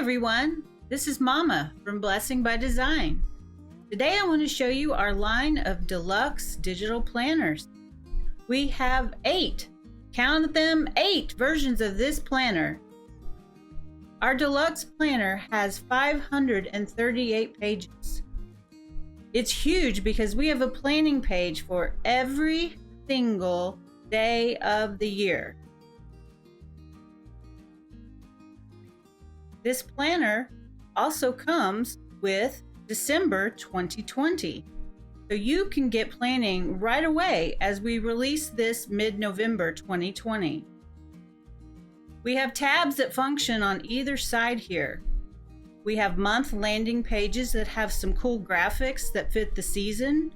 everyone, this is Mama from Blessing by Design. Today I want to show you our line of deluxe digital planners. We have 8, count them, 8 versions of this planner. Our deluxe planner has 538 pages. It's huge because we have a planning page for every single day of the year. This planner also comes with December 2020. So you can get planning right away as we release this mid-November 2020. We have tabs that function on either side here. We have month landing pages that have some cool graphics that fit the season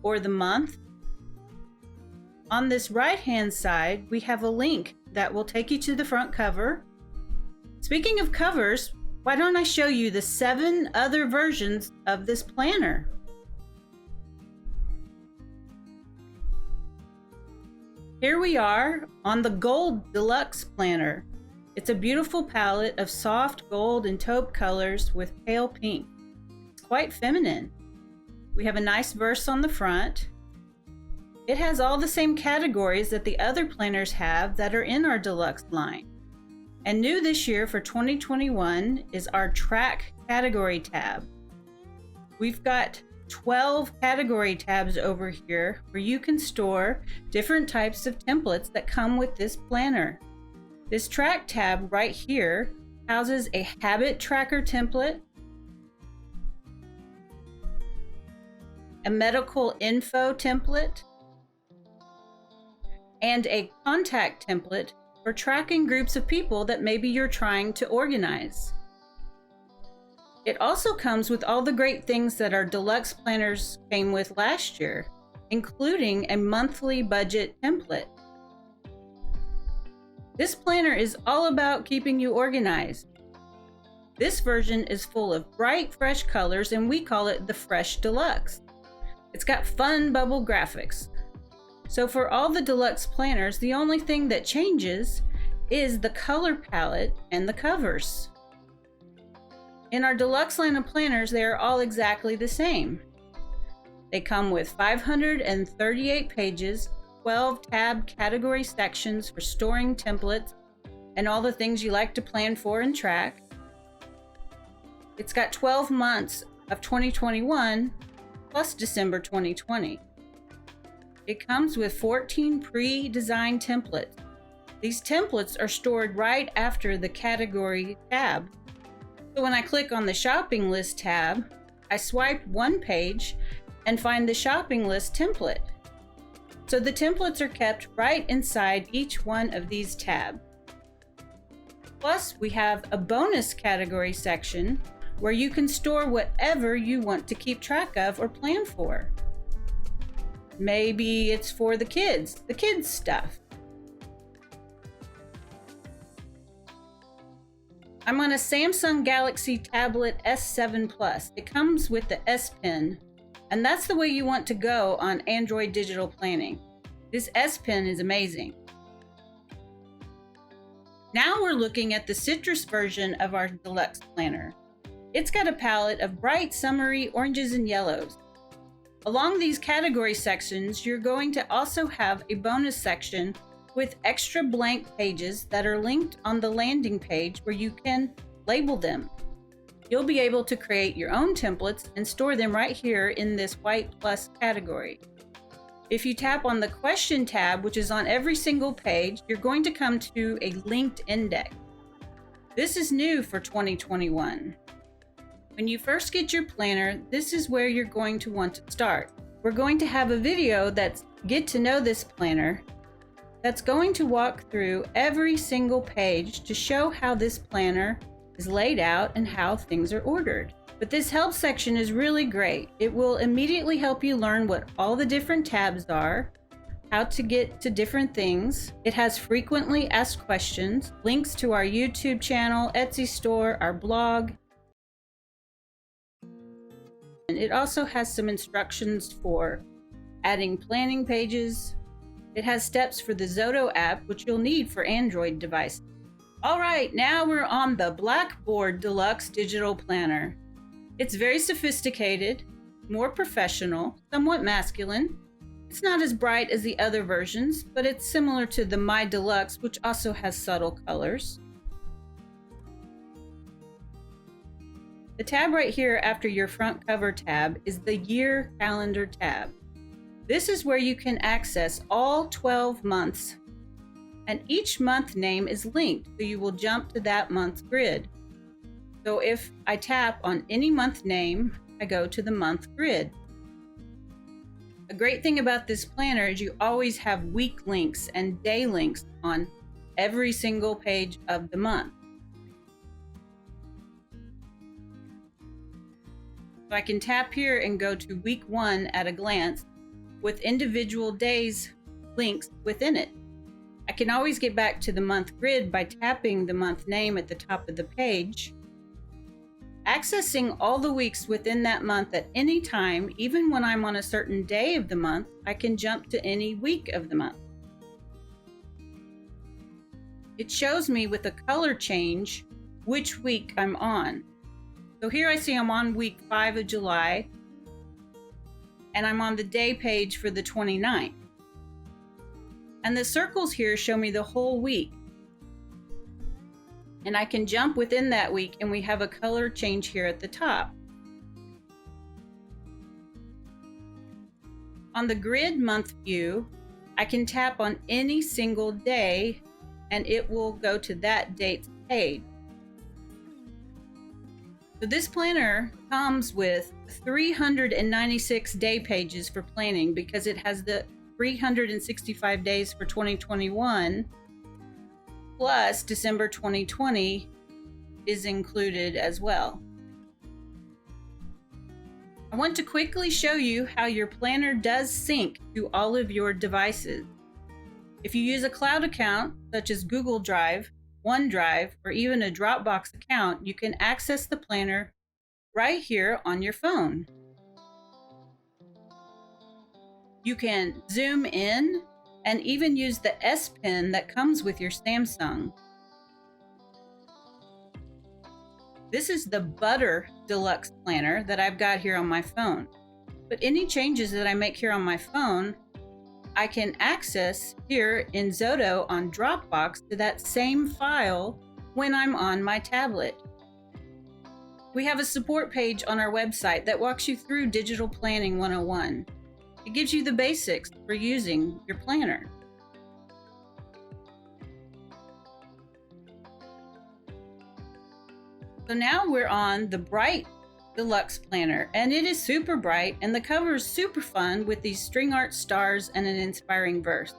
or the month. On this right-hand side, we have a link that will take you to the front cover. Speaking of covers, why don't I show you the 7 other versions of this planner? Here we are on the Gold Deluxe Planner. It's a beautiful palette of soft gold and taupe colors with pale pink. It's quite feminine. We have a nice verse on the front. It has all the same categories that the other planners have that are in our Deluxe line. And new this year for 2021 is our Track Category tab. We've got 12 category tabs over here where you can store different types of templates that come with this planner. This Track tab right here houses a habit tracker template, a medical info template, and a contact template for tracking groups of people that maybe you're trying to organize. It also comes with all the great things that our deluxe planners came with last year, including a monthly budget template. This planner is all about keeping you organized. This version is full of bright, fresh colors, and we call it the Fresh Deluxe. It's got fun bubble graphics. So for all the deluxe planners, the only thing that changes is the color palette and the covers. In our deluxe line of planners, they are all exactly the same. They come with 538 pages, 12 tab category sections for storing templates and all the things you like to plan for and track. It's got 12 months of 2021 plus December 2020. It comes with 14 pre-designed templates. These templates are stored right after the category tab. So when I click on the shopping list tab, I swipe one page and find the shopping list template. So the templates are kept right inside each one of these tabs. Plus, we have a bonus category section where you can store whatever you want to keep track of or plan for. Maybe it's for the kids stuff. I'm on a Samsung Galaxy Tablet S7 Plus. It comes with the S Pen, and that's the way you want to go on Android digital planning. This S Pen is amazing. Now we're looking at the citrus version of our deluxe planner. It's got a palette of bright summery oranges and yellows. Along these category sections, you're going to also have a bonus section with extra blank pages that are linked on the landing page where you can label them. You'll be able to create your own templates and store them right here in this white plus category. If you tap on the question tab, which is on every single page, you're going to come to a linked index. This is new for 2021. When you first get your planner, this is where you're going to want to start. We're going to have a video that's Get to Know This Planner that's going to walk through every single page to show how this planner is laid out and how things are ordered. But this help section is really great. It will immediately help you learn what all the different tabs are, how to get to different things. It has frequently asked questions, links to our YouTube channel, Etsy store, our blog. And it also has some instructions for adding planning pages. It has steps for the Xodo app, which you'll need for Android devices. All right, now we're on the Blackboard Deluxe Digital Planner. It's very sophisticated, more professional, somewhat masculine. It's not as bright as the other versions, but it's similar to the MY Deluxe, which also has subtle colors. The tab right here after your front cover tab is the Year Calendar tab. This is where you can access all 12 months, and each month name is linked, so you will jump to that month's grid. So if I tap on any month name, I go to the month grid. A great thing about this planner is you always have week links and day links on every single page of the month. So I can tap here and go to week 1 at a glance with individual days links within it. I can always get back to the month grid by tapping the month name at the top of the page. Accessing all the weeks within that month at any time, even when I'm on a certain day of the month, I can jump to any week of the month. It shows me with a color change which week I'm on. So here I see I'm on week 5 of July, and I'm on the day page for the 29th. And the circles here show me the whole week. And I can jump within that week, and we have a color change here at the top. On the grid month view, I can tap on any single day, and it will go to that date's page. So this planner comes with 396 day pages for planning because it has the 365 days for 2021 plus December 2020 is included as well. I want to quickly show you how your planner does sync to all of your devices. If you use a cloud account such as Google Drive, OneDrive, or even a Dropbox account, you can access the planner right here on your phone. You can zoom in and even use the S Pen that comes with your Samsung. This is the Butter Deluxe Planner that I've got here on my phone. But any changes that I make here on my phone, I can access here in Xodo on Dropbox to that same file when I'm on my tablet. We have a support page on our website that walks you through Digital Planning 101. It gives you the basics for using your planner. So now we're on the Bright Deluxe Planner, and it is super bright, and the cover is super fun with these string art stars and an inspiring verse.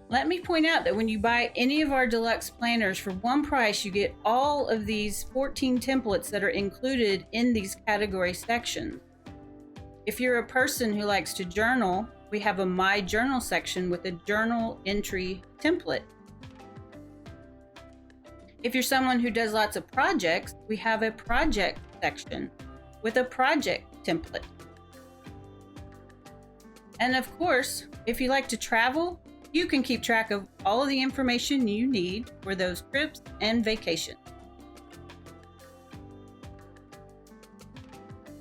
Let me point out that when you buy any of our deluxe planners for one price, you get all of these 14 templates that are included in these category sections. If you're a person who likes to journal, we have a My Journal section with a journal entry template. If you're someone who does lots of projects, we have a project section with a project template. And of course, if you like to travel, you can keep track of all of the information you need for those trips and vacations.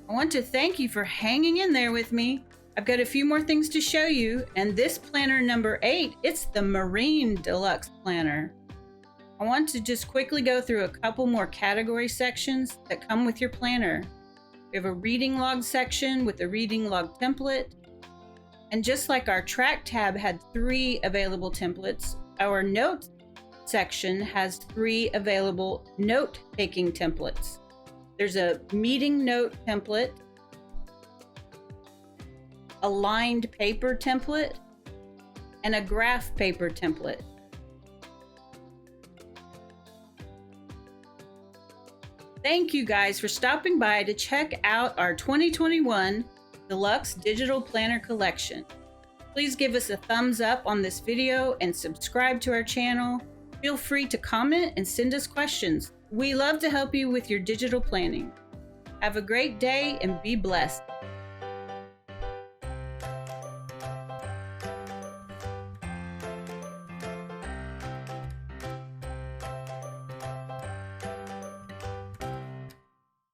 I want to thank you for hanging in there with me. I've got a few more things to show you, and this planner number 8, it's the Marine Deluxe Planner. I want to just quickly go through a couple more category sections that come with your planner. We have a reading log section with a reading log template. And just like our track tab had 3 available templates, our notes section has 3 available note-taking templates. There's a meeting note template, a lined paper template, and a graph paper template. Thank you guys for stopping by to check out our 2021 Deluxe Digital Planner Collection. Please give us a thumbs up on this video and subscribe to our channel. Feel free to comment and send us questions. We love to help you with your digital planning. Have a great day and be blessed.